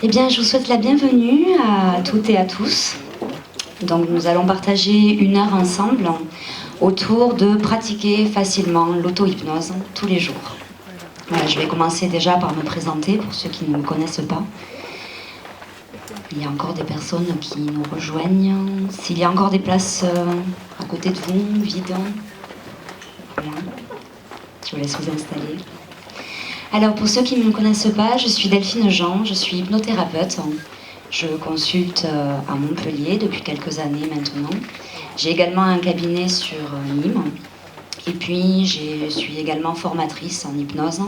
Eh bien, je vous souhaite la bienvenue à toutes et à tous. Donc, nous allons partager 1 heure ensemble autour de pratiquer facilement l'auto-hypnose tous les jours. Voilà, je vais commencer déjà par me présenter pour ceux qui ne me connaissent pas. Il y a encore des personnes qui nous rejoignent. S'il y a encore des places à côté de vous, vides, voilà. Je vous laisse vous installer. Alors, pour ceux qui ne me connaissent pas, je suis Delphine Jean, je suis hypnothérapeute. Je consulte à Montpellier depuis quelques années maintenant. J'ai également un cabinet sur Nîmes. Et puis, je suis également formatrice en hypnose,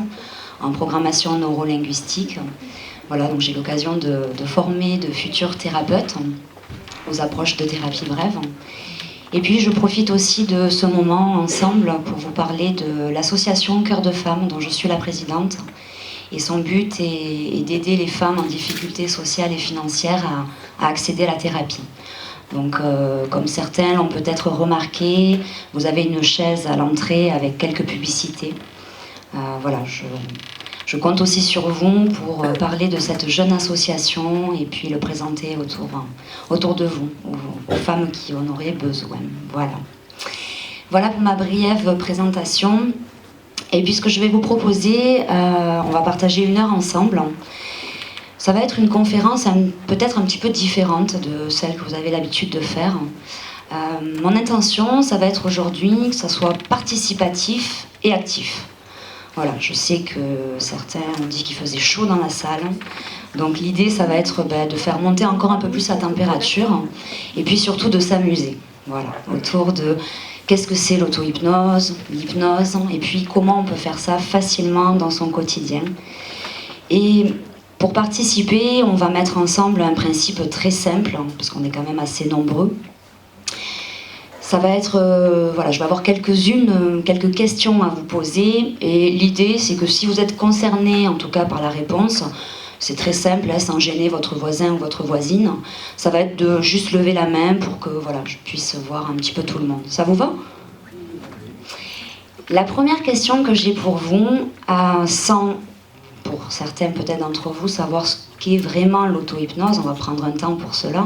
en programmation neurolinguistique. Voilà, donc j'ai l'occasion de former de futurs thérapeutes aux approches de thérapie brève. Et puis, je profite aussi de ce moment ensemble pour vous parler de l'association Cœur de Femmes, dont je suis la présidente. Et son but est d'aider les femmes en difficulté sociale et financière à accéder à la thérapie. Donc, comme certains l'ont peut-être remarqué, vous avez une chaise à l'entrée avec quelques publicités. Voilà, je compte aussi sur vous pour parler de cette jeune association et puis le présenter autour de vous, aux femmes qui en auraient besoin. Voilà. Voilà pour ma brève présentation. Et puis ce que je vais vous proposer, on va partager 1 heure ensemble. Ça va être une conférence peut-être un petit peu différente de celle que vous avez l'habitude de faire. Mon intention, ça va être aujourd'hui que ça soit participatif et actif. Voilà, je sais que certains ont dit qu'il faisait chaud dans la salle. Donc l'idée, ça va être de faire monter encore un peu plus la température et puis surtout de s'amuser. Voilà, autour de qu'est-ce que c'est l'auto-hypnose, l'hypnose, et puis comment on peut faire ça facilement dans son quotidien. Et pour participer, on va mettre ensemble un principe très simple, parce qu'on est quand même assez nombreux. Ça va être, voilà, je vais avoir quelques questions à vous poser, et l'idée c'est que si vous êtes concerné, en tout cas par la réponse, c'est très simple, sans gêner votre voisin ou votre voisine, ça va être de juste lever la main pour que voilà, je puisse voir un petit peu tout le monde. Ça vous va ? La première question que j'ai pour vous, sans, pour certains peut-être d'entre vous, savoir ce qu'est vraiment l'auto-hypnose, on va prendre un temps pour cela.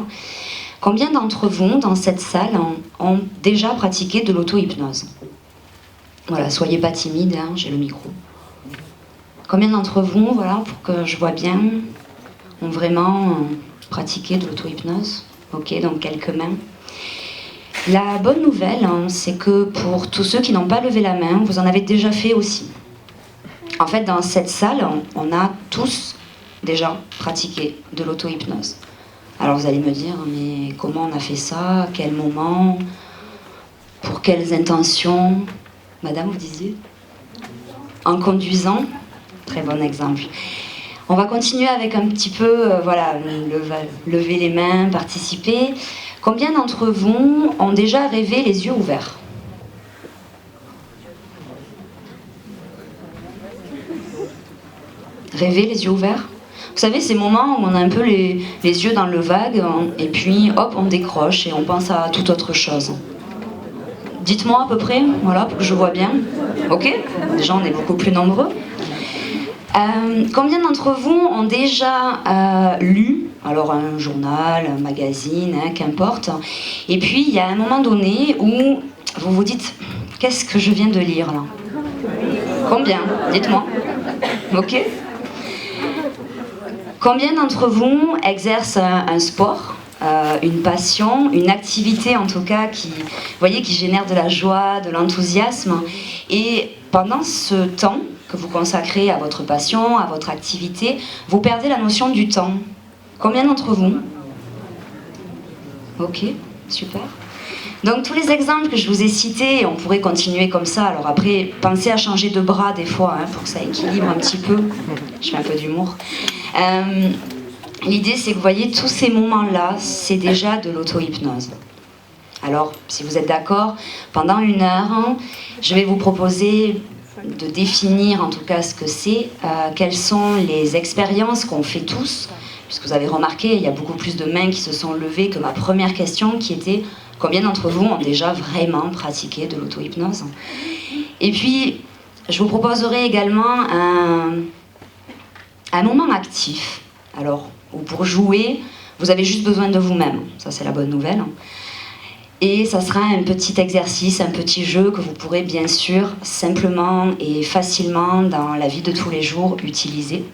Combien d'entre vous, dans cette salle, ont déjà pratiqué de l'auto-hypnose ? Voilà, soyez pas timide, hein, j'ai le micro. Combien d'entre vous, voilà, pour que je vois bien, ont vraiment pratiqué de l'auto-hypnose ? Ok, donc quelques mains. La bonne nouvelle, hein, c'est que pour tous ceux qui n'ont pas levé la main, vous en avez déjà fait aussi. En fait, dans cette salle, on a tous déjà pratiqué de l'auto-hypnose. Alors vous allez me dire, mais comment on a fait ça ? À quel moment ? Pour quelles intentions ? Madame, vous disiez ? En conduisant ? Très bon exemple. On va continuer avec un petit peu, voilà, lever les mains, participer. Combien d'entre vous ont déjà rêvé les yeux ouverts ? Rêver les yeux ouverts ? Vous savez, ces moments où on a un peu les yeux dans le vague, et puis hop, on décroche et on pense à toute autre chose. Dites-moi à peu près, voilà, pour que je vois bien. Ok ? Déjà, on est beaucoup plus nombreux. Combien d'entre vous ont déjà lu, alors un journal, un magazine, hein, qu'importe, et puis il y a un moment donné où vous vous dites, qu'est-ce que je viens de lire là ? Combien ? Dites-moi. Ok ? Combien d'entre vous exercent un sport, une passion, une activité en tout cas qui, vous voyez, qui génère de la joie, de l'enthousiasme, et pendant ce temps que vous consacrez à votre passion, à votre activité, vous perdez la notion du temps. Combien d'entre vous ? Ok, super. Donc tous les exemples que je vous ai cités, on pourrait continuer comme ça. Alors après, pensez à changer de bras des fois, hein, pour que ça équilibre un petit peu. Je fais un peu d'humour. L'idée, c'est que vous voyez, tous ces moments-là, c'est déjà de l'auto-hypnose. Alors, si vous êtes d'accord, pendant 1 heure, je vais vous proposer de définir en tout cas ce que c'est, quelles sont les expériences qu'on fait tous, puisque vous avez remarqué, il y a beaucoup plus de mains qui se sont levées que ma première question qui était combien d'entre vous ont déjà vraiment pratiqué de l'auto-hypnose ? Et puis, je vous proposerai également un moment actif Alors, pour jouer, vous avez juste besoin de vous-même. Ça, c'est la bonne nouvelle. Et ça sera un petit exercice, un petit jeu que vous pourrez bien sûr simplement et facilement dans la vie de tous les jours utiliser.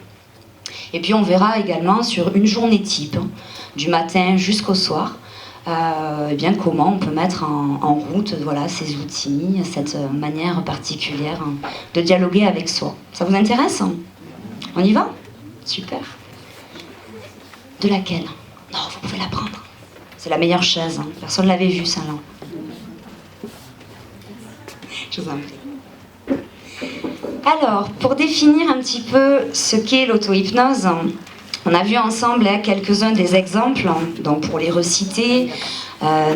Et puis on verra également sur une journée type, du matin jusqu'au soir, eh bien comment on peut mettre en route voilà, ces outils, cette manière particulière de dialoguer avec soi. Ça vous intéresse? On y va? Super. De laquelle? Non, vous pouvez la prendre. C'est la meilleure chaise. Personne ne l'avait vue, celle-là. Je vous en prie. Alors, pour définir un petit peu ce qu'est l'auto-hypnose, on a vu ensemble quelques-uns des exemples. Donc, pour les reciter,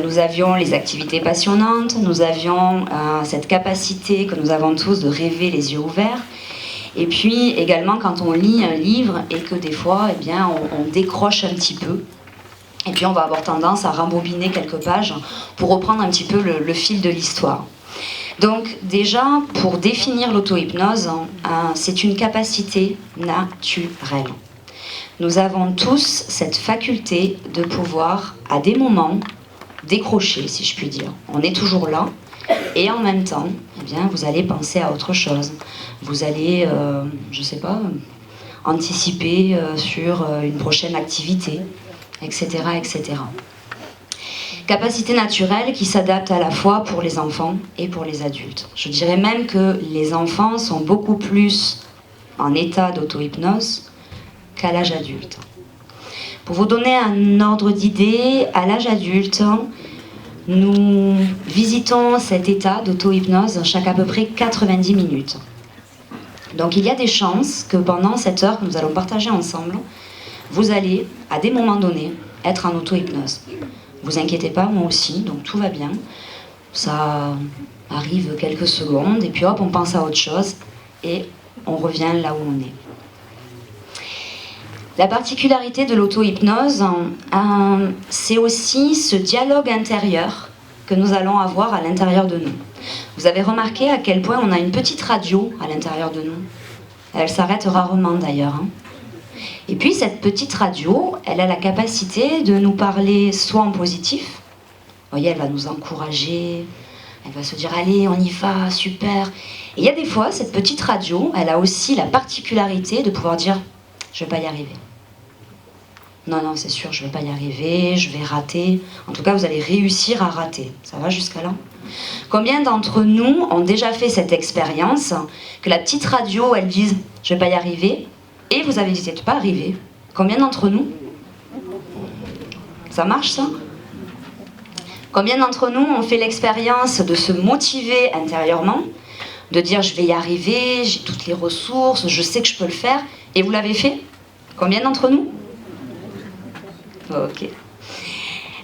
nous avions les activités passionnantes, nous avions cette capacité que nous avons tous de rêver les yeux ouverts. Et puis également quand on lit un livre et que des fois eh bien, on décroche un petit peu. Et puis on va avoir tendance à rembobiner quelques pages pour reprendre un petit peu le fil de l'histoire. Donc déjà, pour définir l'auto-hypnose, c'est une capacité naturelle. Nous avons tous cette faculté de pouvoir, à des moments, décrocher, si je puis dire. On est toujours là, et en même temps, eh bien, vous allez penser à autre chose. Vous allez, je ne sais pas, anticiper sur une prochaine activité, etc., etc. Capacité naturelle qui s'adapte à la fois pour les enfants et pour les adultes. Je dirais même que les enfants sont beaucoup plus en état d'auto-hypnose qu'à l'âge adulte. Pour vous donner un ordre d'idée, à l'âge adulte, nous visitons cet état d'auto-hypnose chaque à peu près 90 minutes. Donc il y a des chances que pendant cette heure que nous allons partager ensemble, vous allez, à des moments donnés, être en auto-hypnose. Vous inquiétez pas, moi aussi, donc tout va bien. Ça arrive quelques secondes, et puis hop, on pense à autre chose, et on revient là où on est. La particularité de l'auto-hypnose, c'est aussi ce dialogue intérieur que nous allons avoir à l'intérieur de nous. Vous avez remarqué à quel point on a une petite radio à l'intérieur de nous. Elle s'arrête rarement d'ailleurs. Et puis cette petite radio, elle a la capacité de nous parler soit en positif, vous voyez, elle va nous encourager, elle va se dire allez, on y va, super. Et il y a des fois, cette petite radio, elle a aussi la particularité de pouvoir dire je ne vais pas y arriver. Non, c'est sûr, je ne vais pas y arriver, je vais rater. En tout cas, vous allez réussir à rater. Ça va jusqu'à là? Combien d'entre nous ont déjà fait cette expérience que la petite radio, elle dise « je ne vais pas y arriver » et vous avez dit « c'est pas arrivé ». Combien d'entre nous? Ça marche, ça? Combien d'entre nous ont fait l'expérience de se motiver intérieurement, de dire « je vais y arriver, j'ai toutes les ressources, je sais que je peux le faire » et vous l'avez fait? Combien d'entre nous? Ok.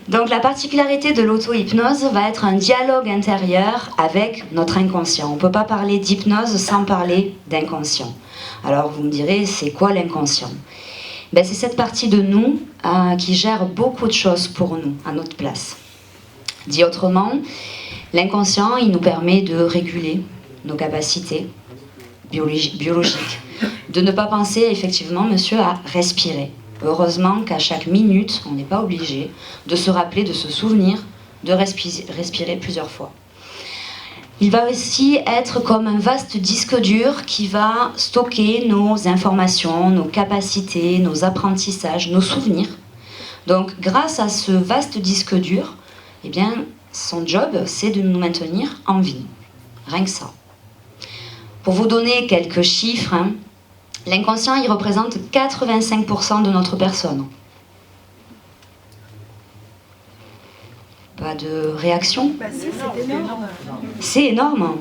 Donc la particularité de l'auto-hypnose va être un dialogue intérieur avec notre inconscient. On ne peut pas parler d'hypnose sans parler d'inconscient. Alors vous me direz, c'est quoi l'inconscient? C'est cette partie de nous qui gère beaucoup de choses pour nous, à notre place. Dit autrement, l'inconscient, il nous permet de réguler nos capacités biologiques. De ne pas penser effectivement, monsieur, à respirer. Heureusement qu'à chaque minute, on n'est pas obligé de se rappeler, de se souvenir, de respirer plusieurs fois. Il va aussi être comme un vaste disque dur qui va stocker nos informations, nos capacités, nos apprentissages, nos souvenirs. Donc grâce à ce vaste disque dur, eh bien, son job, c'est de nous maintenir en vie. Rien que ça. Pour vous donner quelques chiffres, l'inconscient, il représente 85% de notre personne. Pas de réaction? C'est énorme. C'est énorme.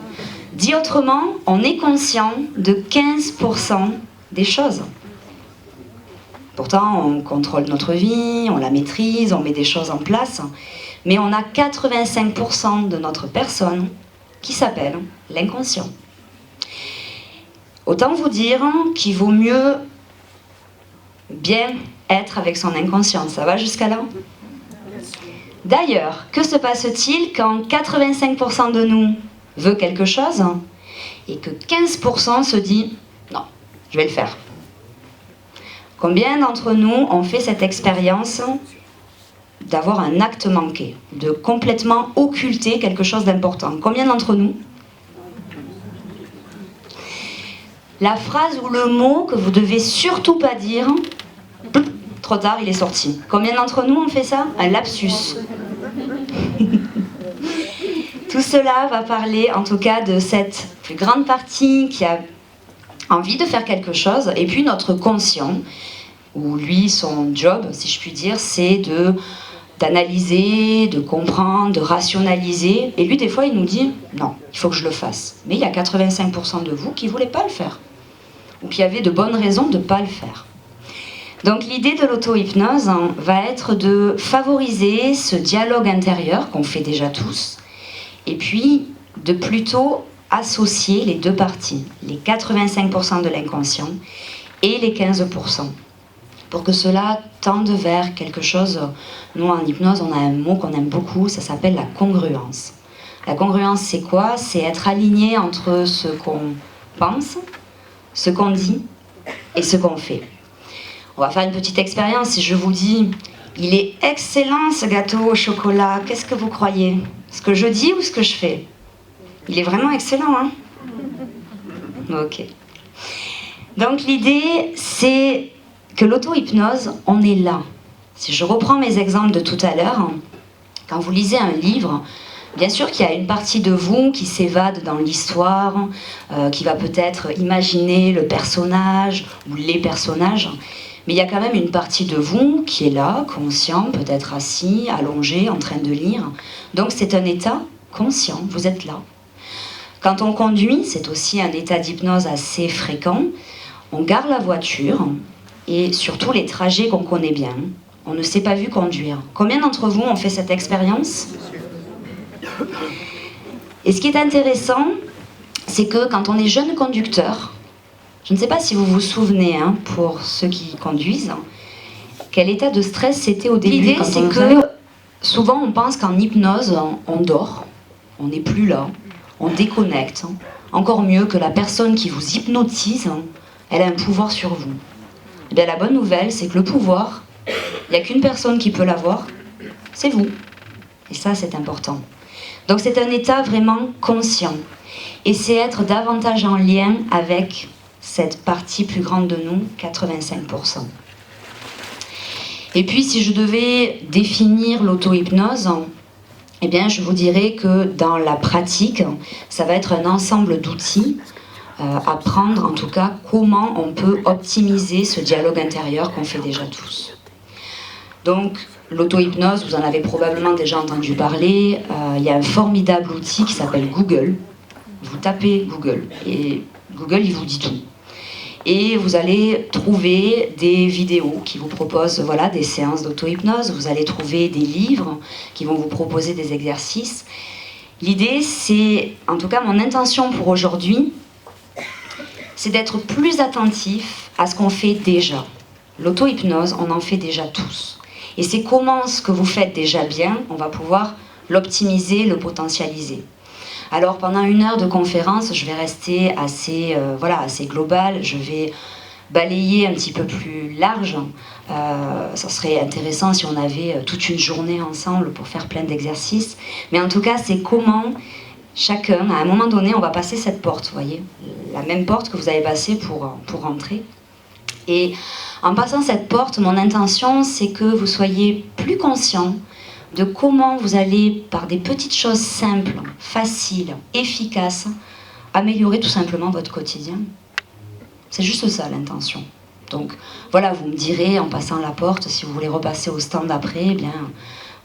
Dit autrement, on est conscient de 15% des choses. Pourtant, on contrôle notre vie, on la maîtrise, on met des choses en place. Mais on a 85% de notre personne qui s'appelle l'inconscient. Autant vous dire qu'il vaut mieux bien être avec son inconscient. Ça va jusqu'à là? D'ailleurs, que se passe-t-il quand 85% de nous veut quelque chose et que 15% se dit « non, je vais le faire ». Combien d'entre nous ont fait cette expérience d'avoir un acte manqué, de complètement occulter quelque chose d'important? Combien d'entre nous? La phrase ou le mot que vous devez surtout pas dire, trop tard, il est sorti. Combien d'entre nous ont fait ça? Un lapsus. Tout cela va parler en tout cas de cette plus grande partie qui a envie de faire quelque chose, et puis notre conscient, où lui, son job, si je puis dire, c'est d'analyser, de comprendre, de rationaliser. Et lui, des fois, il nous dit « Non, il faut que je le fasse ». Mais il y a 85% de vous qui ne voulaient pas le faire, ou qui avaient de bonnes raisons de ne pas le faire. Donc l'idée de l'auto-hypnose va être de favoriser ce dialogue intérieur qu'on fait déjà tous, et puis de plutôt associer les deux parties, les 85% de l'inconscient et les 15%, pour que cela tende vers quelque chose. Nous, en hypnose, on a un mot qu'on aime beaucoup, ça s'appelle la congruence. La congruence, c'est quoi? C'est être aligné entre ce qu'on pense, ce qu'on dit et ce qu'on fait. On va faire une petite expérience. Si je vous dis « Il est excellent ce gâteau au chocolat », qu'est-ce que vous croyez? Ce que je dis ou ce que je fais? Il est vraiment excellent, hein? Ok. Donc l'idée, c'est que l'auto-hypnose, on est là. Si je reprends mes exemples de tout à l'heure, quand vous lisez un livre, bien sûr qu'il y a une partie de vous qui s'évade dans l'histoire, qui va peut-être imaginer le personnage ou les personnages, mais il y a quand même une partie de vous qui est là, conscient, peut-être assis, allongé, en train de lire. Donc c'est un état conscient, vous êtes là. Quand on conduit, c'est aussi un état d'hypnose assez fréquent, on gare la voiture, et surtout les trajets qu'on connaît bien, on ne s'est pas vu conduire. Combien d'entre vous ont fait cette expérience? Et ce qui est intéressant, c'est que quand on est jeune conducteur, je ne sais pas si vous vous souvenez, hein, pour ceux qui conduisent, quel état de stress c'était au début. L'idée, c'est que souvent on pense qu'en hypnose, on dort, on n'est plus là, on déconnecte. Encore mieux que la personne qui vous hypnotise, elle a un pouvoir sur vous. Et bien, la bonne nouvelle, c'est que le pouvoir, il n'y a qu'une personne qui peut l'avoir, c'est vous. Et ça, c'est important. Donc c'est un état vraiment conscient. Et c'est être davantage en lien avec cette partie plus grande de nous, 85%. Et puis, si je devais définir l'auto-hypnose, eh bien, je vous dirais que dans la pratique, ça va être un ensemble d'outils, apprendre en tout cas comment on peut optimiser ce dialogue intérieur qu'on fait déjà tous. Donc, l'auto-hypnose, vous en avez probablement déjà entendu parler, il y a un formidable outil qui s'appelle Google. Vous tapez Google et Google, il vous dit tout. Et vous allez trouver des vidéos qui vous proposent voilà, des séances d'auto-hypnose, vous allez trouver des livres qui vont vous proposer des exercices. L'idée, c'est, en tout cas mon intention pour aujourd'hui, c'est d'être plus attentif à ce qu'on fait déjà. L'auto-hypnose, on en fait déjà tous. Et c'est comment ce que vous faites déjà bien, on va pouvoir l'optimiser, le potentialiser. Alors pendant 1 heure de conférence, je vais rester assez global, je vais balayer un petit peu plus large. Ça serait intéressant si on avait toute une journée ensemble pour faire plein d'exercices. Mais en tout cas, c'est comment chacun, à un moment donné, on va passer cette porte, vous voyez, la même porte que vous avez passée pour rentrer. Et en passant cette porte, mon intention, c'est que vous soyez plus conscient de comment vous allez, par des petites choses simples, faciles, efficaces, améliorer tout simplement votre quotidien. C'est juste ça l'intention. Donc voilà, vous me direz en passant la porte, si vous voulez repasser au stand après, eh bien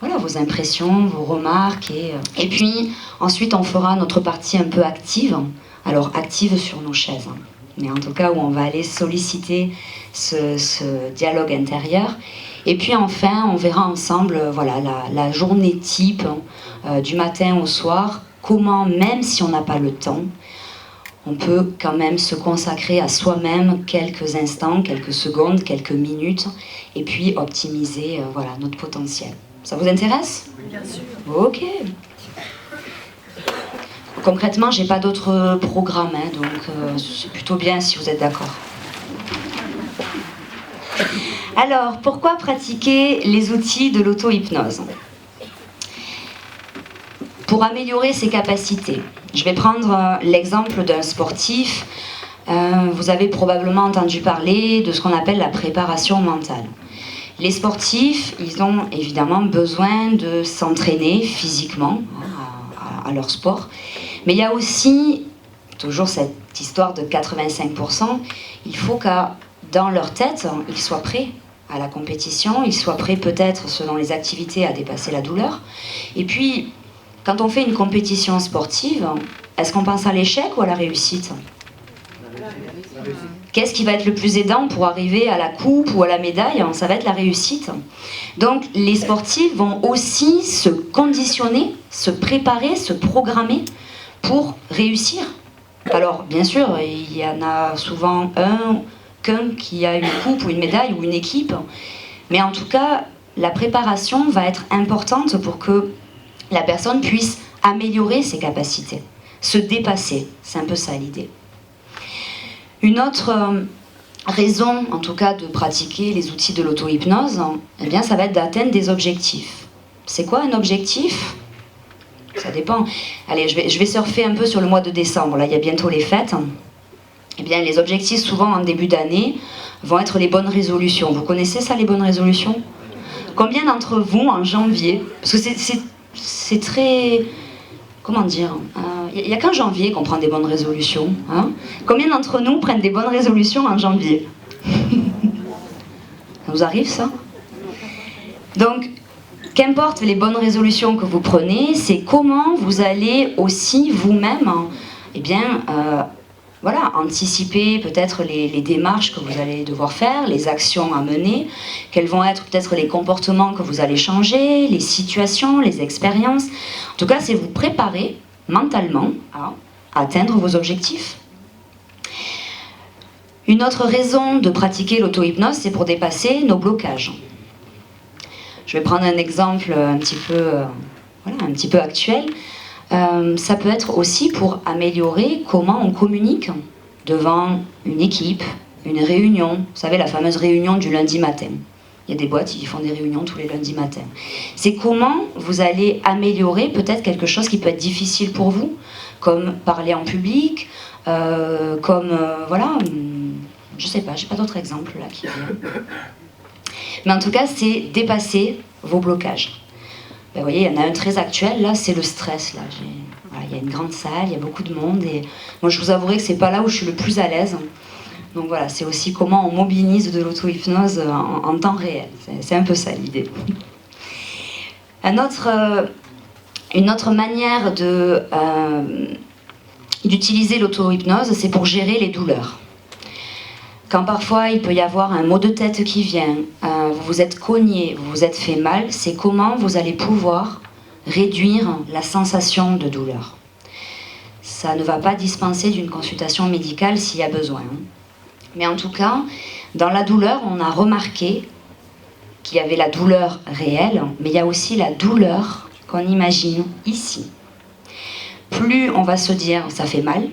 voilà vos impressions, vos remarques. Et puis ensuite on fera notre partie un peu active, alors active sur nos chaises, mais en tout cas où on va aller solliciter ce dialogue intérieur. Et puis enfin, on verra ensemble voilà, la journée type du matin au soir, comment, même si on n'a pas le temps, on peut quand même se consacrer à soi-même quelques instants, quelques secondes, quelques minutes, et puis optimiser voilà, notre potentiel. Ça vous intéresse? Bien sûr. Ok. Concrètement, j'ai pas d'autres programmes, donc c'est plutôt bien si vous êtes d'accord. Alors, pourquoi pratiquer les outils de l'auto-hypnose? Pour améliorer ses capacités. Je vais prendre l'exemple d'un sportif. Vous avez probablement entendu parler de ce qu'on appelle la préparation mentale. Les sportifs, ils ont évidemment besoin de s'entraîner physiquement à leur sport. Mais il y a aussi toujours cette histoire de 85%. Il faut que dans leur tête, ils soient prêts à la compétition, ils soient prêts peut-être selon les activités à dépasser la douleur. Et puis, quand on fait une compétition sportive, est-ce qu'on pense à l'échec ou à la réussite? Qu'est-ce qui va être le plus aidant pour arriver à la coupe ou à la médaille? Ça va être la réussite. Donc les sportifs vont aussi se conditionner, se préparer, se programmer pour réussir. Alors bien sûr, il y en a souvent qu'un qui a une coupe ou une médaille ou une équipe. Mais en tout cas, la préparation va être importante pour que la personne puisse améliorer ses capacités, se dépasser. C'est un peu ça l'idée. Une autre raison, en tout cas, de pratiquer les outils de l'auto-hypnose, eh bien, ça va être d'atteindre des objectifs. C'est quoi un objectif? Ça dépend. Allez, je vais surfer un peu sur le mois de décembre. Là, il y a bientôt les fêtes. Eh bien, les objectifs, souvent en début d'année, vont être les bonnes résolutions. Vous connaissez ça, les bonnes résolutions? Combien d'entre vous, en janvier, parce que c'est très... Comment dire? Il n'y a qu'en janvier qu'on prend des bonnes résolutions. Hein? Combien d'entre nous prennent des bonnes résolutions en janvier? Ça vous arrive, ça? Donc, qu'importe les bonnes résolutions que vous prenez, c'est comment vous allez aussi vous-même, eh bien, voilà, anticiper peut-être les démarches que vous allez devoir faire, les actions à mener, quels vont être peut-être les comportements que vous allez changer, les situations, les expériences. En tout cas, c'est vous préparer mentalement à atteindre vos objectifs. Une autre raison de pratiquer l'auto-hypnose, c'est pour dépasser nos blocages. Je vais prendre un exemple un petit peu actuel. Ça peut être aussi pour améliorer comment on communique devant une équipe, une réunion. Vous savez, la fameuse réunion du lundi matin. Il y a des boîtes qui font des réunions tous les lundis matins. C'est comment vous allez améliorer peut-être quelque chose qui peut être difficile pour vous, comme parler en public, voilà, je sais pas, j'ai pas d'autres exemples là qui viennent. Mais en tout cas, c'est dépasser vos blocages. Ben, vous voyez, il y en a un très actuel, là, c'est le stress. Là. Voilà, il y a une grande salle, il y a beaucoup de monde, et moi je vous avouerai que c'est pas là où je suis le plus à l'aise. Donc voilà, c'est aussi comment on mobilise de l'auto-hypnose en temps réel. C'est un peu ça l'idée. Une autre manière d'utiliser l'auto-hypnose, c'est pour gérer les douleurs. Quand parfois il peut y avoir un mot de tête qui vient, vous vous êtes cogné, vous vous êtes fait mal, c'est comment vous allez pouvoir réduire la sensation de douleur. Ça ne va pas dispenser d'une consultation médicale s'il y a besoin. Mais en tout cas, dans la douleur, on a remarqué qu'il y avait la douleur réelle, mais il y a aussi la douleur qu'on imagine ici. Plus on va se dire ça fait mal,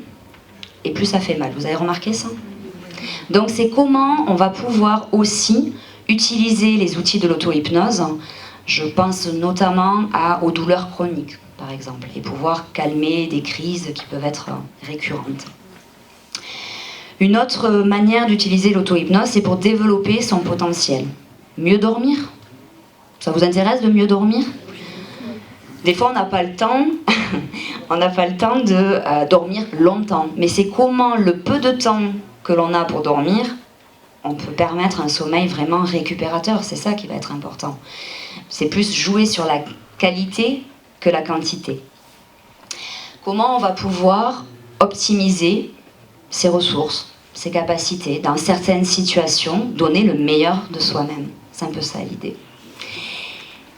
et plus ça fait mal. Vous avez remarqué ça ? Donc c'est comment on va pouvoir aussi utiliser les outils de l'auto-hypnose. Je pense notamment aux douleurs chroniques, par exemple, et pouvoir calmer des crises qui peuvent être récurrentes. Une autre manière d'utiliser l'auto-hypnose, c'est pour développer son potentiel. Mieux dormir? Ça vous intéresse de mieux dormir? Des fois, on n'a pas le temps, on n'a pas le temps de dormir longtemps. Mais c'est comment le peu de temps que l'on a pour dormir, on peut permettre un sommeil vraiment récupérateur. C'est ça qui va être important. C'est plus jouer sur la qualité que la quantité. Comment on va pouvoir optimiser ses ressources, ses capacités, dans certaines situations, donner le meilleur de soi-même. C'est un peu ça l'idée.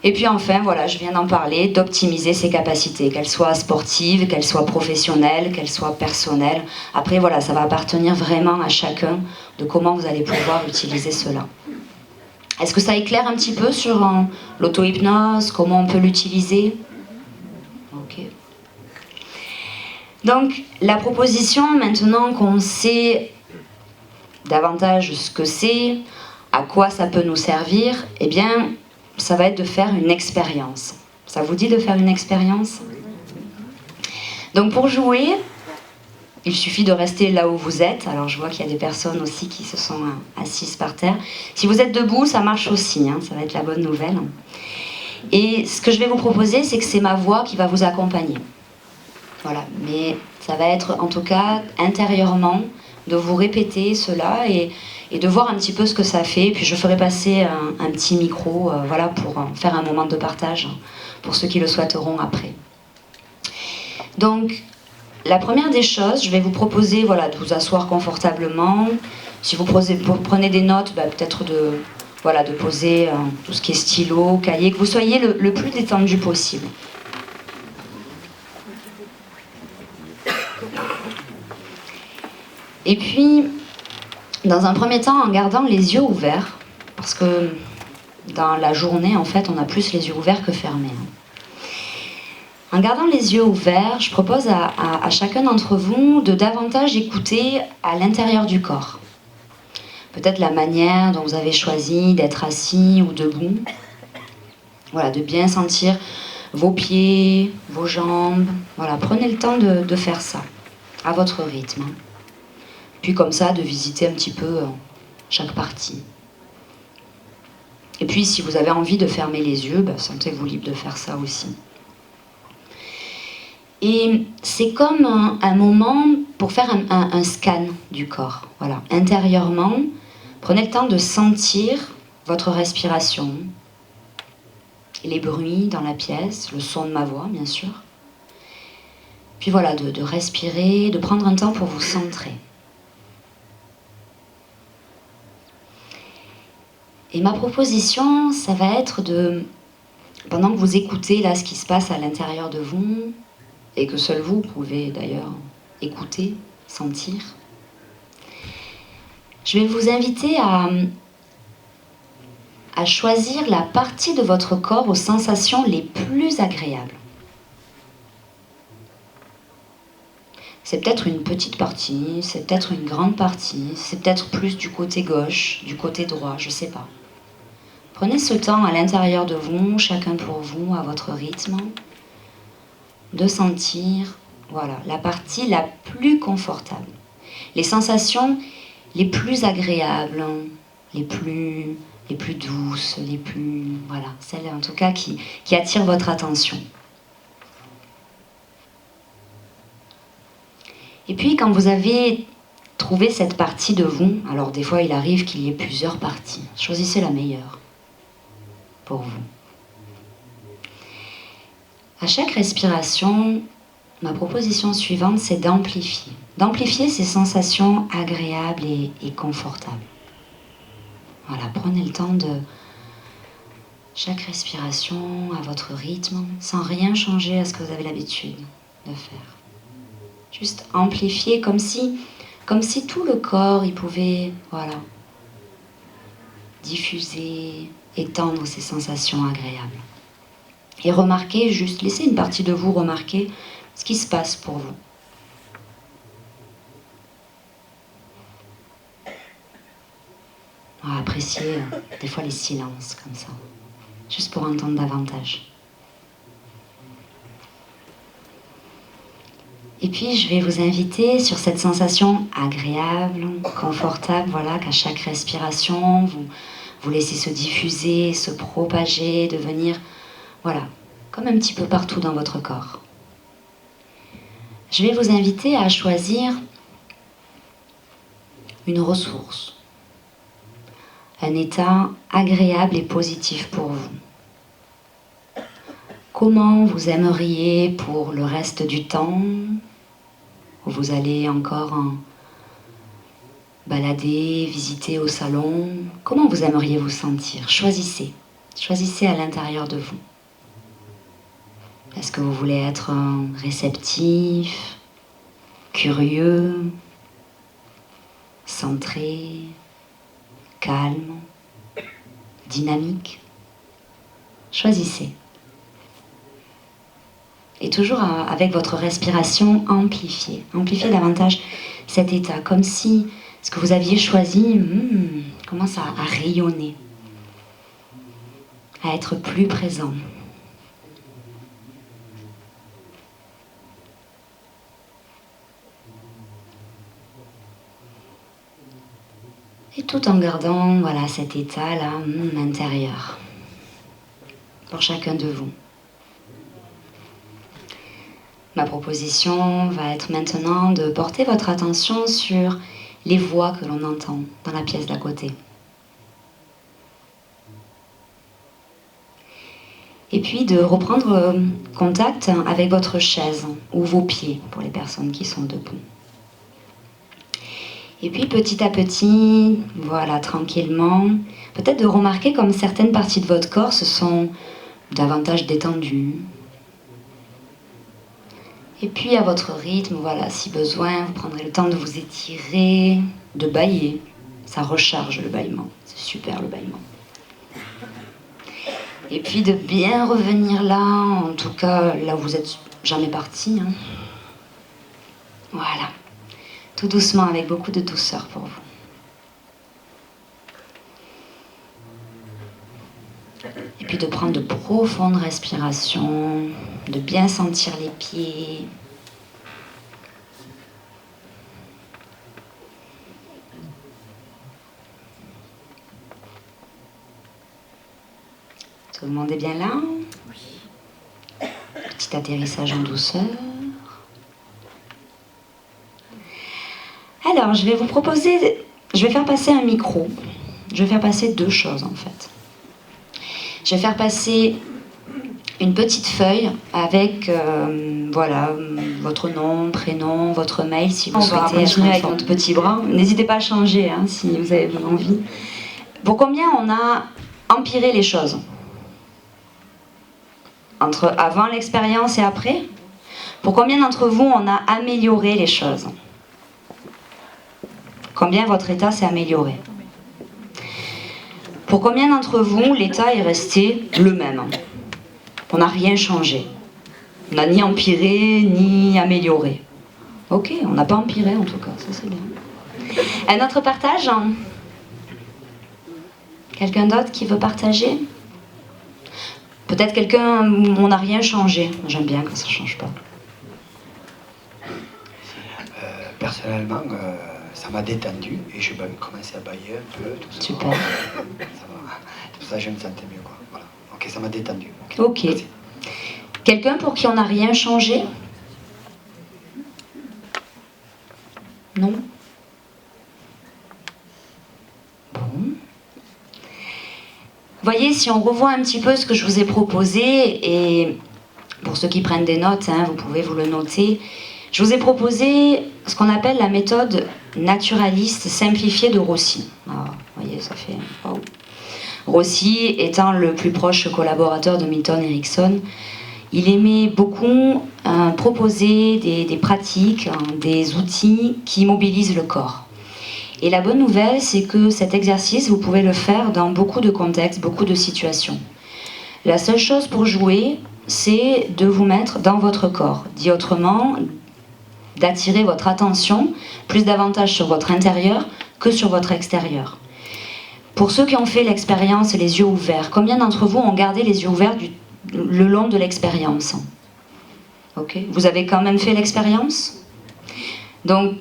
Et puis enfin, voilà, je viens d'en parler, d'optimiser ses capacités, qu'elles soient sportives, qu'elles soient professionnelles, qu'elles soient personnelles. Après, voilà, ça va appartenir vraiment à chacun de comment vous allez pouvoir utiliser cela. Est-ce que ça éclaire un petit peu sur l'auto-hypnose, comment on peut l'utiliser? Ok. Donc, la proposition, maintenant qu'on sait davantage ce que c'est, À quoi ça peut nous servir? Eh bien, ça va être de faire une expérience. Ça vous dit de faire une expérience? Donc pour jouer, il suffit de rester là où vous êtes. Alors je vois qu'il y a des personnes aussi qui se sont assises par terre. Si vous êtes debout, ça marche aussi, hein, ça va être la bonne nouvelle. Et ce que je vais vous proposer, c'est que c'est ma voix qui va vous accompagner. Voilà, mais ça va être en tout cas intérieurement de vous répéter cela et de voir un petit peu ce que ça fait. Puis je ferai passer un petit micro voilà, pour faire un moment de partage pour ceux qui le souhaiteront après. Donc, la première des choses, je vais vous proposer voilà, de vous asseoir confortablement. Si vous prenez des notes, bah, peut-être de poser tout ce qui est stylo, cahier, que vous soyez le plus détendu possible. Et puis, dans un premier temps, en gardant les yeux ouverts, parce que dans la journée, en fait, on a plus les yeux ouverts que fermés. En gardant les yeux ouverts, je propose à chacun d'entre vous de davantage écouter à l'intérieur du corps. Peut-être la manière dont vous avez choisi d'être assis ou debout. Voilà, de bien sentir vos pieds, vos jambes. Voilà, prenez le temps de faire ça, à votre rythme. Puis comme ça, de visiter un petit peu chaque partie. Et puis si vous avez envie de fermer les yeux, bah, sentez-vous libre de faire ça aussi. Et c'est comme un moment pour faire un scan du corps. Voilà, intérieurement, prenez le temps de sentir votre respiration, les bruits dans la pièce, le son de ma voix, bien sûr. Puis voilà, de respirer, de prendre un temps pour vous centrer. Et ma proposition, ça va être pendant que vous écoutez là ce qui se passe à l'intérieur de vous, et que seul vous pouvez d'ailleurs écouter, sentir, je vais vous inviter à choisir la partie de votre corps aux sensations les plus agréables. C'est peut-être une petite partie, c'est peut-être une grande partie, c'est peut-être plus du côté gauche, du côté droit, je ne sais pas. Prenez ce temps à l'intérieur de vous, chacun pour vous, à votre rythme, de sentir voilà, la partie la plus confortable. Les sensations les plus agréables, les plus douces, voilà, celles en tout cas qui attirent votre attention. Et puis quand vous avez trouvé cette partie de vous, alors des fois il arrive qu'il y ait plusieurs parties, choisissez la meilleure pour vous. À chaque respiration, ma proposition suivante, c'est d'amplifier. D'amplifier ces sensations agréables et confortables. Voilà, prenez le temps de chaque respiration à votre rythme, sans rien changer à ce que vous avez l'habitude de faire. Juste amplifier comme si tout le corps, il pouvait, voilà, diffuser, étendre ces sensations agréables. Et remarquez juste, laissez une partie de vous remarquer ce qui se passe pour vous. Appréciez des fois les silences comme ça, juste pour entendre davantage. Et puis je vais vous inviter sur cette sensation agréable, confortable, voilà, qu'à chaque respiration, vous laissez se diffuser, se propager, devenir, voilà, comme un petit peu partout dans votre corps. Je vais vous inviter à choisir une ressource, un état agréable et positif pour vous. Comment vous aimeriez pour le reste du temps, où vous allez encore balader, visiter au salon, comment vous aimeriez vous sentir? Choisissez à l'intérieur de vous. Est-ce que vous voulez être réceptif, curieux, centré, calme, dynamique? Choisissez. Et toujours avec votre respiration, amplifiez davantage cet état, comme si ce que vous aviez choisi commence à rayonner, à être plus présent. Et tout en gardant voilà, cet état-là intérieur pour chacun de vous. Ma proposition va être maintenant de porter votre attention sur les voix que l'on entend dans la pièce d'à côté. Et puis de reprendre contact avec votre chaise ou vos pieds pour les personnes qui sont debout. Et puis petit à petit, voilà, tranquillement, peut-être de remarquer comme certaines parties de votre corps se sont davantage détendues. Et puis à votre rythme, voilà, si besoin, vous prendrez le temps de vous étirer, de bâiller. Ça recharge le bâillement, c'est super le bâillement. Et puis de bien revenir là, en tout cas là où vous n'êtes jamais parti. Hein. Voilà. Tout doucement, avec beaucoup de douceur pour vous. Et puis de prendre de profondes respirations, de bien sentir les pieds. Tout le monde est bien là? Oui. Petit atterrissage en douceur. Alors, je vais vous proposer, je vais faire passer un micro. Je vais faire passer deux choses en fait. Je vais faire passer une petite feuille avec voilà, votre nom, prénom, votre mail si vous souhaitez continuer avec votre petit bras. N'hésitez pas à changer hein, si vous avez envie. Pour combien on a empiré les choses? Entre avant l'expérience et après? Pour combien d'entre vous on a amélioré les choses? Combien votre état s'est amélioré? Pour combien d'entre vous, l'état est resté le même? On n'a rien changé. On n'a ni empiré, ni amélioré. Ok, on n'a pas empiré en tout cas, ça c'est bien. Un autre partage? Quelqu'un d'autre qui veut partager? Peut-être quelqu'un où on n'a rien changé. J'aime bien quand ça ne change pas. Personnellement, ça m'a détendu et je vais commencer à bailler un peu. Tout ça. Super. C'est pour ça que je me sentais mieux. Quoi. Voilà. Ok, ça m'a détendu. Ok. Quelqu'un pour qui on n'a rien changé? Non? Bon. Voyez, si on revoit un petit peu ce que je vous ai proposé, et pour ceux qui prennent des notes, hein, vous pouvez vous le noter, je vous ai proposé ce qu'on appelle la méthode naturaliste simplifiée de Rossi. Alors, vous voyez, ça fait... Wow. Rossi étant le plus proche collaborateur de Milton Erickson, il aimait beaucoup proposer des pratiques, des outils qui mobilisent le corps. Et la bonne nouvelle, c'est que cet exercice, vous pouvez le faire dans beaucoup de contextes, beaucoup de situations. La seule chose pour jouer, c'est de vous mettre dans votre corps. Dit autrement, d'attirer votre attention plus davantage sur votre intérieur que sur votre extérieur. Pour ceux qui ont fait l'expérience les yeux ouverts, combien d'entre vous ont gardé les yeux ouverts le long de l'expérience? Ok. Vous avez quand même fait l'expérience? Donc,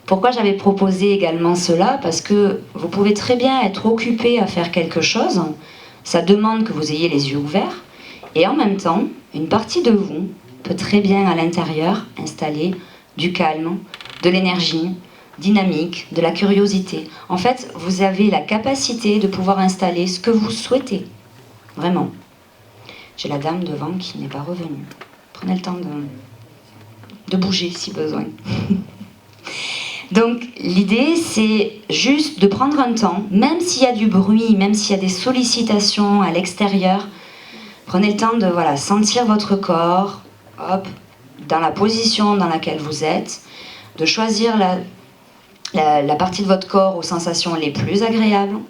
pourquoi j'avais proposé également cela? Parce que vous pouvez très bien être occupé à faire quelque chose, ça demande que vous ayez les yeux ouverts, et en même temps, une partie de vous peut très bien à l'intérieur installer du calme, de l'énergie, dynamique, de la curiosité. En fait, vous avez la capacité de pouvoir installer ce que vous souhaitez. Vraiment. J'ai la dame devant qui n'est pas revenue. Prenez le temps de bouger si besoin. Donc, l'idée, c'est juste de prendre un temps, même s'il y a du bruit, même s'il y a des sollicitations à l'extérieur, prenez le temps de voilà, sentir votre corps, hop, dans la position dans laquelle vous êtes, de choisir la partie de votre corps aux sensations les plus agréables,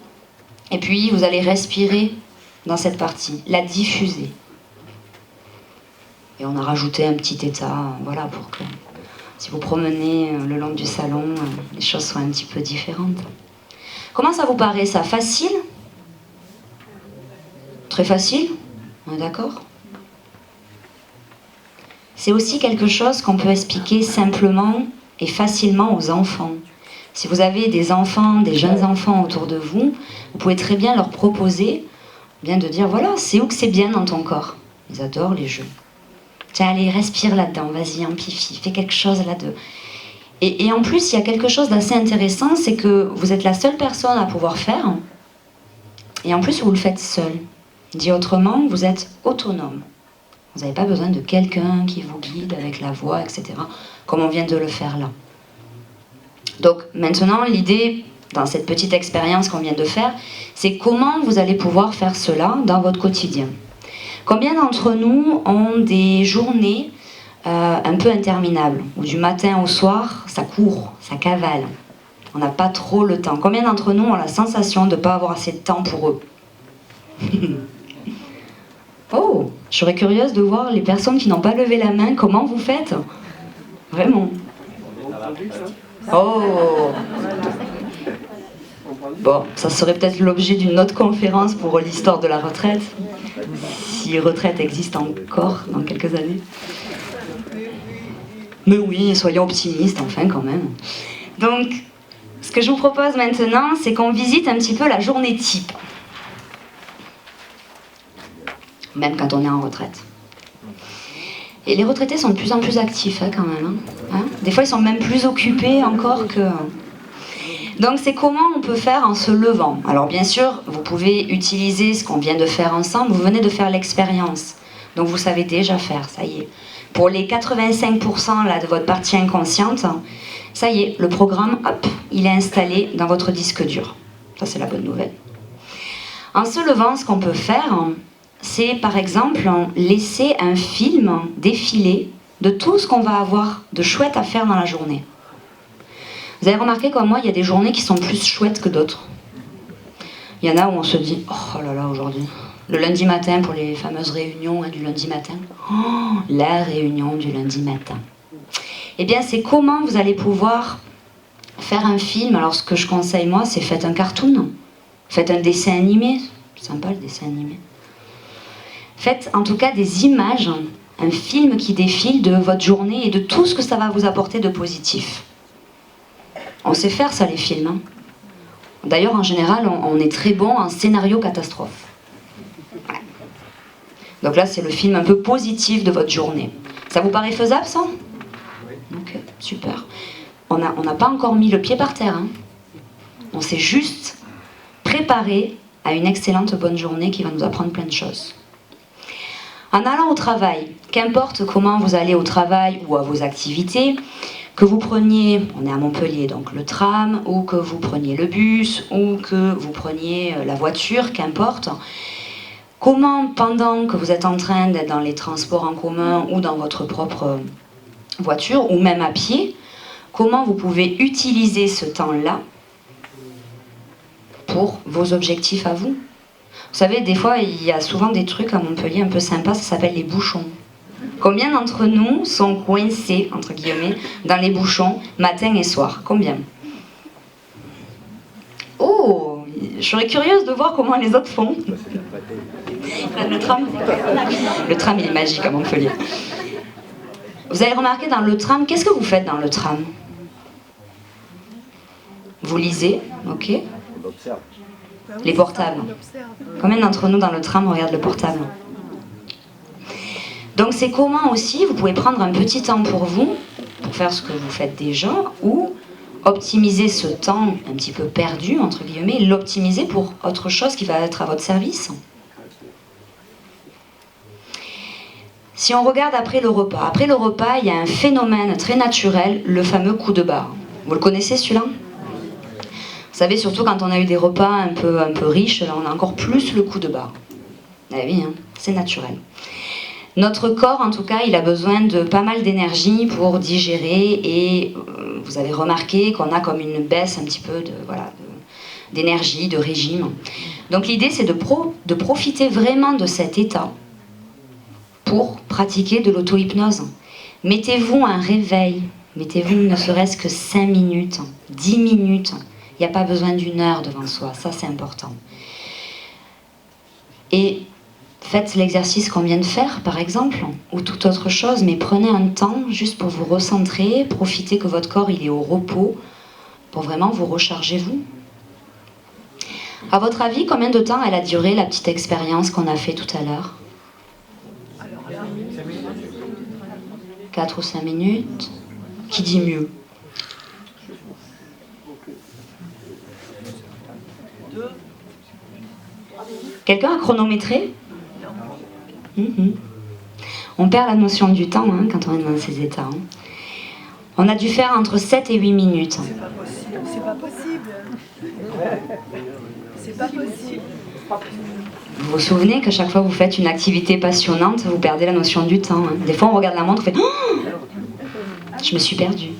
et puis vous allez respirer dans cette partie, la diffuser. Et on a rajouté un petit état, voilà, pour que si vous promenez le long du salon, les choses soient un petit peu différentes. Comment ça vous paraît ça? Facile? Très facile? On est d'accord? C'est aussi quelque chose qu'on peut expliquer simplement et facilement aux enfants. Si vous avez des enfants, des jeunes enfants autour de vous, vous pouvez très bien leur proposer bien de dire, voilà, c'est où que c'est bien dans ton corps. Ils adorent les jeux. Tiens, allez, respire là-dedans, vas-y, amplifie, fais quelque chose là-dedans. Et en plus, il y a quelque chose d'assez intéressant, c'est que vous êtes la seule personne à pouvoir faire, et en plus, vous le faites seul. Dit autrement, vous êtes autonome. Vous n'avez pas besoin de quelqu'un qui vous guide avec la voix, etc., comme on vient de le faire là. Donc maintenant, l'idée, dans cette petite expérience qu'on vient de faire, c'est comment vous allez pouvoir faire cela dans votre quotidien. Combien d'entre nous ont des journées un peu interminables, où du matin au soir, ça court, ça cavale. On n'a pas trop le temps. Combien d'entre nous ont la sensation de ne pas avoir assez de temps pour eux? Oh, je serais curieuse de voir les personnes qui n'ont pas levé la main, comment vous faites? Vraiment. Oh. Bon, ça serait peut-être l'objet d'une autre conférence pour l'histoire de la retraite, si retraite existe encore dans quelques années. Mais oui, soyons optimistes, enfin quand même. Donc, ce que je vous propose maintenant, c'est qu'on visite un petit peu la journée type. Même quand on est en retraite. Et les retraités sont de plus en plus actifs quand même. Hein. Des fois, ils sont même plus occupés encore que... Donc, c'est comment on peut faire en se levant. Alors, bien sûr, vous pouvez utiliser ce qu'on vient de faire ensemble. Vous venez de faire l'expérience. Donc, vous savez déjà faire, ça y est. Pour les 85% là, de votre partie inconsciente, ça y est, le programme, hop, il est installé dans votre disque dur. Ça, c'est la bonne nouvelle. En se levant, ce qu'on peut faire, c'est par exemple laisser un film défiler de tout ce qu'on va avoir de chouette à faire dans la journée. Vous avez remarqué comme moi, il y a des journées qui sont plus chouettes que d'autres. Il y en a où on se dit, oh là là, aujourd'hui. Le lundi matin, pour les fameuses réunions du lundi matin. Oh, la réunion du lundi matin. Eh bien, c'est comment vous allez pouvoir faire un film. Alors, ce que je conseille, moi, c'est faites un cartoon. Faites un dessin animé. C'est sympa, le dessin animé. Faites, en tout cas, des images, un film qui défile de votre journée et de tout ce que ça va vous apporter de positif. On sait faire ça, les films. Hein. D'ailleurs, en général, on est très bon en scénario catastrophe. Donc là, c'est le film un peu positif de votre journée. Ça vous paraît faisable, ça? Ok, super. On n'a pas encore mis le pied par terre. Hein. On s'est juste préparé à une excellente bonne journée qui va nous apprendre plein de choses. En allant au travail, qu'importe comment vous allez au travail ou à vos activités, que vous preniez, on est à Montpellier, donc le tram, ou que vous preniez le bus, ou que vous preniez la voiture, qu'importe, comment, pendant que vous êtes en train d'être dans les transports en commun ou dans votre propre voiture, ou même à pied, comment vous pouvez utiliser ce temps-là pour vos objectifs à vous? Vous savez, des fois, il y a souvent des trucs à Montpellier un peu sympas, ça s'appelle les bouchons. Combien d'entre nous sont coincés, entre guillemets, dans les bouchons, matin et soir? Combien? Oh, je serais curieuse de voir comment les autres font. Le tram, il est magique à Montpellier. Vous avez remarqué dans le tram, qu'est-ce que vous faites dans le tram? Vous lisez, ok. Les portables. Combien d'entre nous dans le tram regardent le portable? Donc c'est comment aussi, vous pouvez prendre un petit temps pour vous, pour faire ce que vous faites déjà, ou optimiser ce temps un petit peu perdu, entre guillemets, l'optimiser pour autre chose qui va être à votre service. Si on regarde après le repas, il y a un phénomène très naturel, le fameux coup de barre. Vous le connaissez celui-là? Vous savez, surtout quand on a eu des repas un peu riches, là, on a encore plus le coup de barre. Eh oui, hein, c'est naturel. Notre corps, en tout cas, il a besoin de pas mal d'énergie pour digérer et vous avez remarqué qu'on a comme une baisse un petit peu d'énergie, de régime. Donc l'idée, c'est de profiter vraiment de cet état pour pratiquer de l'auto-hypnose. Mettez-vous un réveil, mettez-vous ne serait-ce que 5 minutes, 10 minutes, Il n'y a pas besoin d'une heure devant soi, ça c'est important. Et faites l'exercice qu'on vient de faire, par exemple, ou toute autre chose, mais prenez un temps juste pour vous recentrer, profitez que votre corps il est au repos, pour vraiment vous recharger vous. À votre avis, combien de temps elle a duré la petite expérience qu'on a fait tout à l'heure? 4 ou 5 minutes? Qui dit mieux? Quelqu'un a chronométré? On perd la notion du temps hein, quand on est dans ces états. Hein. On a dû faire entre 7 et 8 minutes. C'est pas possible. C'est pas possible. C'est pas possible. Vous vous souvenez qu'à chaque fois que vous faites une activité passionnante, vous perdez la notion du temps. Hein. Des fois, on regarde la montre, on fait oh, je me suis perdue.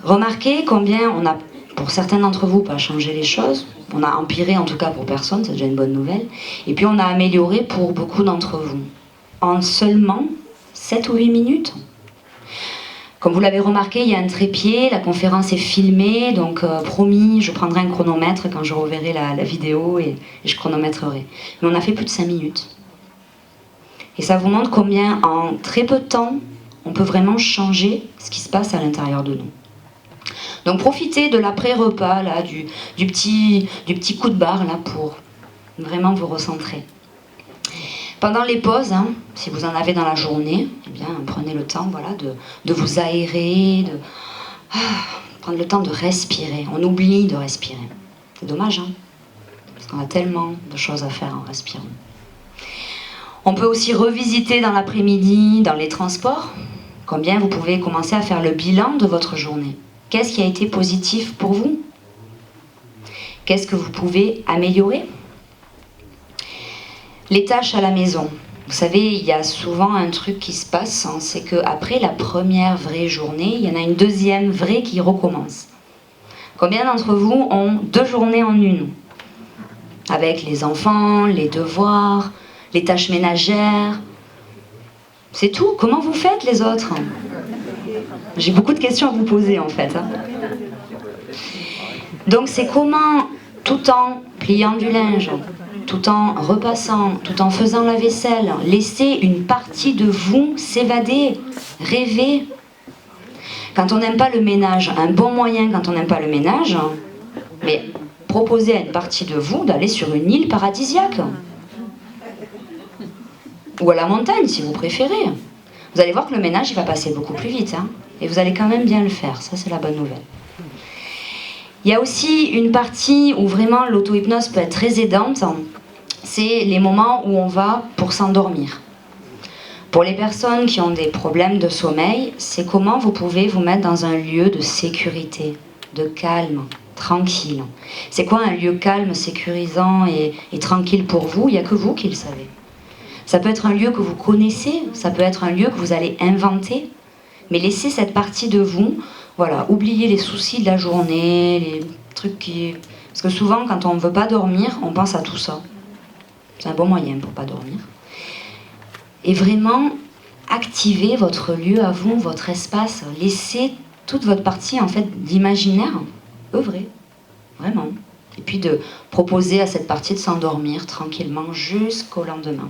Remarquez combien on a, pour certains d'entre vous, pas changé les choses. On a empiré, en tout cas pour personne, c'est déjà une bonne nouvelle. Et puis on a amélioré pour beaucoup d'entre vous. En seulement 7 ou 8 minutes. Comme vous l'avez remarqué, il y a un trépied, la conférence est filmée, donc promis, je prendrai un chronomètre quand je reverrai la vidéo et je chronométrerai. Mais on a fait plus de 5 minutes. Et ça vous montre combien, en très peu de temps, on peut vraiment changer ce qui se passe à l'intérieur de nous. Donc profitez de l'après-repas, là, du petit coup de barre là, pour vraiment vous recentrer. Pendant les pauses, hein, si vous en avez dans la journée, eh bien, prenez le temps voilà, de vous aérer, prendre le temps de respirer. On oublie de respirer. C'est dommage, hein, parce qu'on a tellement de choses à faire en respirant. On peut aussi revisiter dans l'après-midi, dans les transports, combien vous pouvez commencer à faire le bilan de votre journée. Qu'est-ce qui a été positif pour vous? Qu'est-ce que vous pouvez améliorer? Les tâches à la maison. Vous savez, il y a souvent un truc qui se passe, hein, c'est qu'après la première vraie journée, il y en a une deuxième vraie qui recommence. Combien d'entre vous ont 2 journées en une? Avec les enfants, les devoirs, les tâches ménagères. C'est tout. Comment vous faites les autres? J'ai beaucoup de questions à vous poser en fait. Hein. Donc c'est comment, tout en pliant du linge, tout en repassant, tout en faisant la vaisselle, laisser une partie de vous s'évader, rêver. Quand on n'aime pas le ménage, un bon moyen quand on n'aime pas le ménage, mais proposer à une partie de vous d'aller sur une île paradisiaque. Ou à la montagne si vous préférez. Vous allez voir que le ménage il va passer beaucoup plus vite. Hein, et vous allez quand même bien le faire, ça c'est la bonne nouvelle. Il y a aussi une partie où vraiment l'auto-hypnose peut être très aidante, c'est les moments où on va pour s'endormir. Pour les personnes qui ont des problèmes de sommeil, c'est comment vous pouvez vous mettre dans un lieu de sécurité, de calme, tranquille. C'est quoi un lieu calme, sécurisant et tranquille pour vous? Il n'y a que vous qui le savez. Ça peut être un lieu que vous connaissez, ça peut être un lieu que vous allez inventer, mais laissez cette partie de vous, voilà, oubliez les soucis de la journée, les trucs qui... Parce que souvent, quand on ne veut pas dormir, on pense à tout ça. C'est un bon moyen pour ne pas dormir. Et vraiment, activez votre lieu à vous, votre espace, laissez toute votre partie, en fait, d'imaginaire œuvrer, vraiment. Et puis de proposer à cette partie de s'endormir tranquillement jusqu'au lendemain.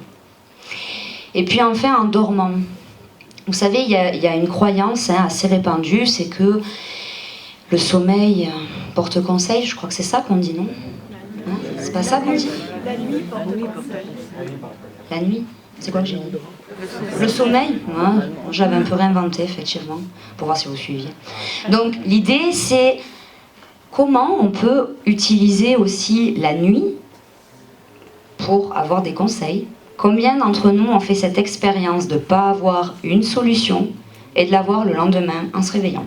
Et puis enfin, en dormant. Vous savez, il y a une croyance assez répandue, c'est que le sommeil porte conseil, je crois que c'est ça qu'on dit, non? Hein, c'est pas ça qu'on dit? La nuit porte conseil. La nuit? C'est quoi que j'ai dit? Le sommeil? Ouais, j'avais un peu réinventé, effectivement, pour voir si vous suiviez. Donc, l'idée, c'est comment on peut utiliser aussi la nuit pour avoir des conseils. Combien d'entre nous ont fait cette expérience de ne pas avoir une solution et de l'avoir le lendemain en se réveillant?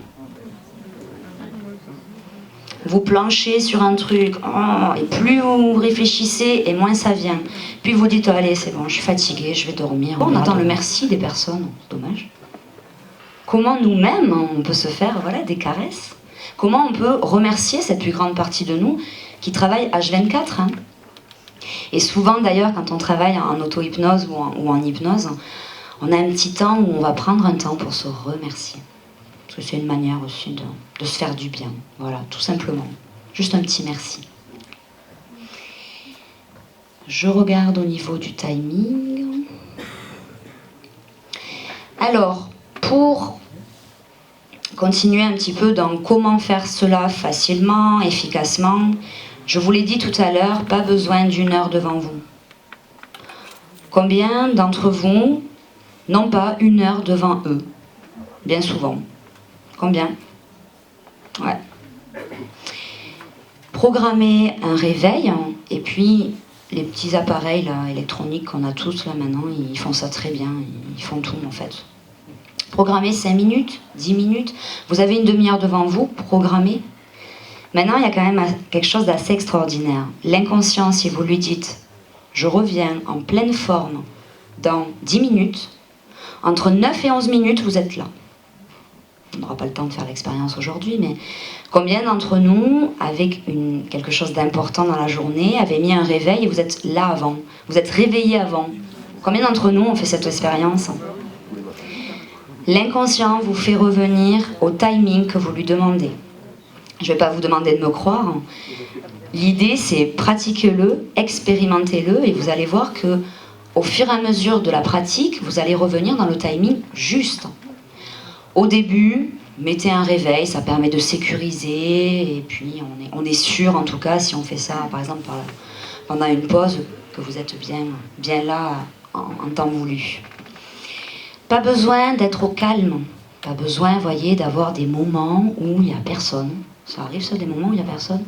Vous planchez sur un truc, oh, et plus vous réfléchissez, et moins ça vient. Puis vous dites, oh, allez, c'est bon, je suis fatiguée, je vais dormir. On attend le merci des personnes, c'est dommage. Comment nous-mêmes, on peut se faire voilà, des caresses? Comment on peut remercier cette plus grande partie de nous qui travaille H24 hein. Et souvent d'ailleurs, quand on travaille en auto-hypnose ou en hypnose, on a un petit temps où on va prendre un temps pour se remercier. Parce que c'est une manière aussi de se faire du bien. Voilà, tout simplement. Juste un petit merci. Je regarde au niveau du timing. Alors, pour continuer un petit peu dans comment faire cela facilement, efficacement, je vous l'ai dit tout à l'heure, pas besoin d'1 heure devant vous. Combien d'entre vous n'ont pas 1 heure devant eux? Bien souvent. Combien? Ouais. Programmer un réveil, et puis les petits appareils là, électroniques qu'on a tous là maintenant, ils font ça très bien, ils font tout en fait. Programmer 5 minutes, 10 minutes, vous avez une demi-heure devant vous, programmez. Maintenant, il y a quand même quelque chose d'assez extraordinaire. L'inconscient, si vous lui dites « je reviens en pleine forme dans 10 minutes », entre 9 et 11 minutes, vous êtes là. On n'aura pas le temps de faire l'expérience aujourd'hui, mais combien d'entre nous, avec quelque chose d'important dans la journée, avaient mis un réveil et vous êtes là avant? Vous êtes réveillé avant? Combien d'entre nous ont fait cette expérience? L'inconscient vous fait revenir au timing que vous lui demandez. Je ne vais pas vous demander de me croire. L'idée, c'est pratiquez-le, expérimentez-le, et vous allez voir que au fur et à mesure de la pratique, vous allez revenir dans le timing juste. Au début, mettez un réveil, ça permet de sécuriser, et puis on est sûr, en tout cas, si on fait ça, par exemple, pendant une pause, que vous êtes bien là en temps voulu. Pas besoin d'être au calme, pas besoin, voyez, d'avoir des moments où il n'y a personne. Ça arrive, ça, des moments où il n'y a personne.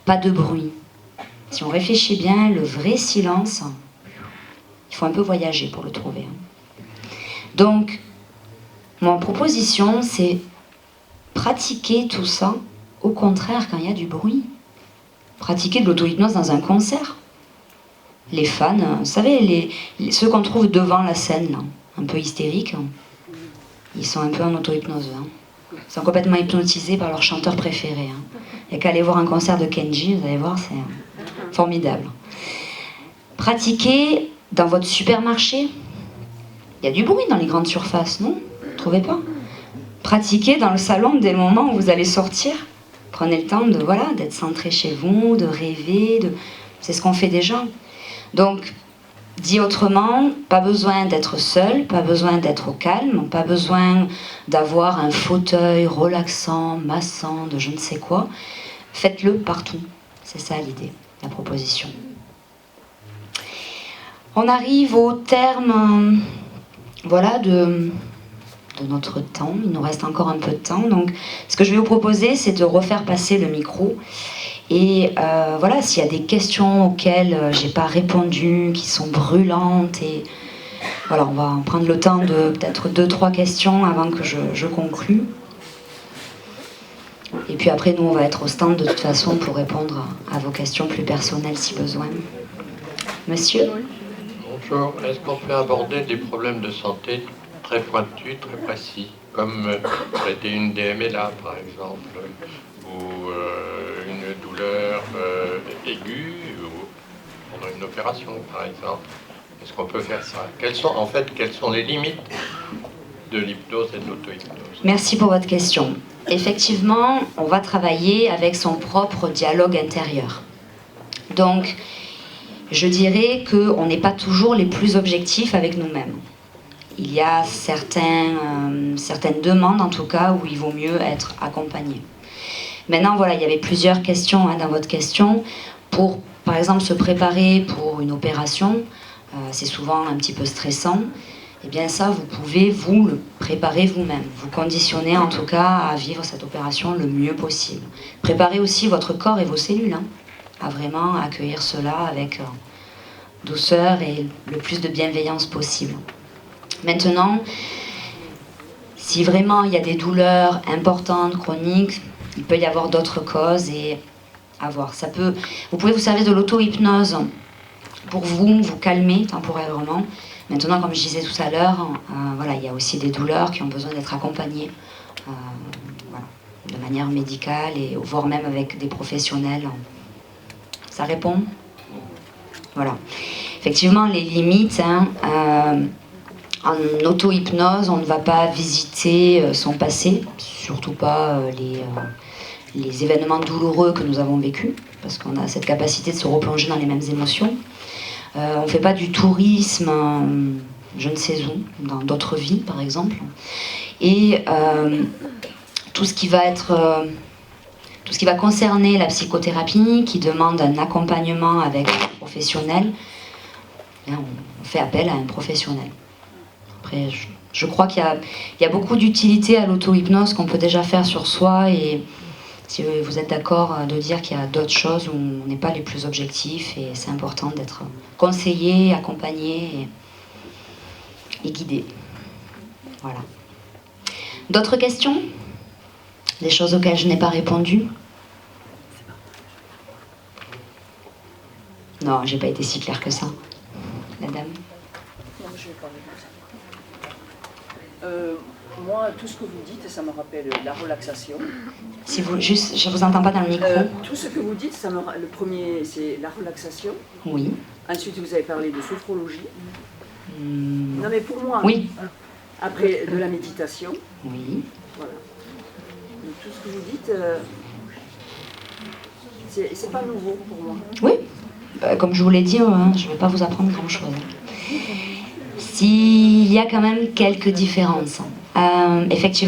Pas de bruit. Si on réfléchit bien, le vrai silence, il faut un peu voyager pour le trouver. Donc, mon proposition, c'est pratiquer tout ça, au contraire, quand il y a du bruit. Pratiquer de l'auto-hypnose dans un concert. Les fans, vous savez, ceux qu'on trouve devant la scène, là, un peu hystériques, ils sont un peu en auto-hypnose. Ils sont complètement hypnotisés par leur chanteur préféré. Il n'y a qu'à aller voir un concert de Kenji, vous allez voir, c'est formidable. Pratiquez dans votre supermarché. Il y a du bruit dans les grandes surfaces, non? Vous ne trouvez pas? Pratiquez dans le salon dès le moment où vous allez sortir. Prenez le temps d'être centré chez vous, de rêver. C'est ce qu'on fait déjà. Donc, dit autrement, pas besoin d'être seul, pas besoin d'être au calme, pas besoin d'avoir un fauteuil relaxant, massant, de je ne sais quoi. Faites-le partout. C'est ça l'idée, la proposition. On arrive au terme de notre temps. Il nous reste encore un peu de temps. Donc, ce que je vais vous proposer, c'est de refaire passer le micro. Et s'il y a des questions auxquelles j'ai pas répondu, qui sont brûlantes, et voilà, on va prendre le temps de peut-être 2-3 questions avant que je conclue. Et puis après, nous, on va être au stand de toute façon pour répondre à vos questions plus personnelles si besoin. Monsieur? Bonjour, est-ce qu'on peut aborder des problèmes de santé très pointus, très précis, comme traiter une DMLA par exemple, ou une douleur aiguë, ou pendant une opération par exemple? Est-ce qu'on peut faire ça? Quelles sont les limites de l'hypnose et de l'auto-hypnose? Merci pour votre question. Effectivement, on va travailler avec son propre dialogue intérieur. Donc, je dirais qu'on n'est pas toujours les plus objectifs avec nous-mêmes. Il y a certaines demandes, en tout cas, où il vaut mieux être accompagné. Maintenant, voilà, il y avait plusieurs questions dans votre question. Pour, par exemple, se préparer pour une opération, c'est souvent un petit peu stressant. Eh bien ça, vous pouvez vous le préparer vous-même. Vous conditionnez en tout cas à vivre cette opération le mieux possible. Préparez aussi votre corps et vos cellules à vraiment accueillir cela avec douceur et le plus de bienveillance possible. Maintenant, si vraiment il y a des douleurs importantes, chroniques, il peut y avoir d'autres causes et à voir. Vous pouvez vous servir de l'auto-hypnose pour vous calmer temporairement. Maintenant, comme je disais tout à l'heure, il y a aussi des douleurs qui ont besoin d'être accompagnées de manière médicale, et voire même avec des professionnels. Ça répond? Voilà. Effectivement, les limites, En auto-hypnose, on ne va pas visiter son passé, surtout pas les événements douloureux que nous avons vécus, parce qu'on a cette capacité de se replonger dans les mêmes émotions. On ne fait pas du tourisme, je ne sais où, dans d'autres vies par exemple. Et tout ce qui va concerner la psychothérapie, qui demande un accompagnement avec un professionnel, on fait appel à un professionnel. Après, je crois qu'il y a beaucoup d'utilité à l'auto-hypnose qu'on peut déjà faire sur soi, et si vous êtes d'accord de dire qu'il y a d'autres choses où on n'est pas les plus objectifs, et c'est important d'être conseillé, accompagné et guidé. Voilà. D'autres questions? Des choses auxquelles je n'ai pas répondu? Non, j'ai pas été si claire que ça. La dame? Non, je vais parler comme ça. Moi, tout ce que vous dites, ça me rappelle la relaxation. Si vous, juste, je vous entends pas dans le micro. Tout ce que vous dites, le premier, c'est la relaxation. Oui. Ensuite, vous avez parlé de sophrologie. Non, mais pour moi. Oui. Après, de la méditation. Oui. Voilà. Donc, tout ce que vous dites, c'est pas nouveau pour moi. Oui. Comme je vous l'ai dit, je ne vais pas vous apprendre grand-chose. S'il y a quand même quelques différences. Effectivement.